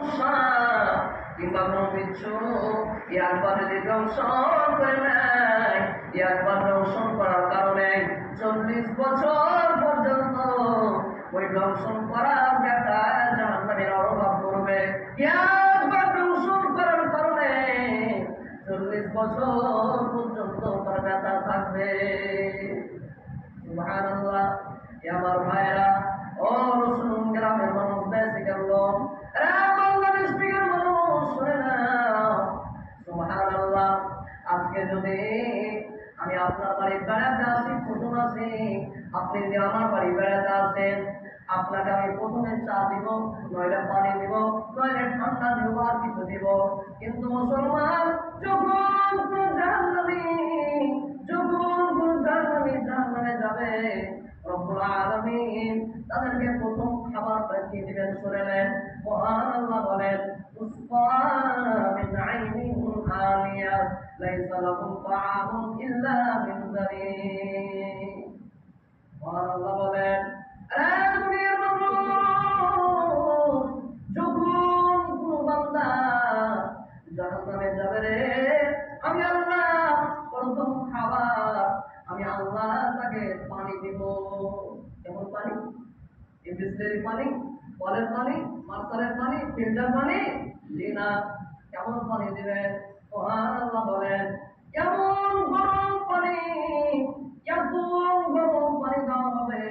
সমস্যা কিংবা কোনো কিছু একবার যদি দংশন করে নেয়, একবার দংশন করার কারণে 40 বছর পর্যন্ত ওই দংশন করা ব্যথা জাহান্নামের অনুভব করবে। একবার দংশন করার কারণে 40 বছর পর্যন্ত তার ব্যথা থাকবে। সুবহানাল্লাহ। আমার ভাইরা, ও রসুন গ্রামের মানুষ, বেঁচে গেল, বাংলাদেশ থেকে মানুষ শুনে না। সুবহানাল্লাহ। আজকে যদি আমি আপনার বাড়ি বেড়াতে আসি, কুটুম আসি, আপনি যদি আমার বাড়ি বেড়াতে আসেন, আপনাকে আমি প্রথমে চা দিব, নইলে পানি দিব, নইলে ঠান্ডা দিব, আর কিছু দিব। কিন্তু মুসলমান যখন কোনো জাহান্নামী জাহান্নামে যাবে, রব্বুল আলামিন তাদেরকে প্রথম খাবারটা কি দিবেন শুনে নেন। মহান আল্লাহ বলেন, তুসকা মিন আইনিন আনিয়া লাইসা লাহুম তাআমুন ইল্লা মিন যারিন। মহান আল্লাহ বলেন, দুনিয়ার মানুষ, যখন কোনো বান্দা জাহান্নামে যাবে রে, আমি আল্লাহ প্রথম খাবার, আমি আল্লাহ তাকে পানি দিব। কেমন পানি? এই বিসলেরি পানি, কলের পানি, মার্সারের পানি, ফিল্টার পানি? জি না। কেমন পানি দিবেন? মহান আল্লাহ বলেন, এমন গরম পানি, এত গরম পানি দেওয়া হবে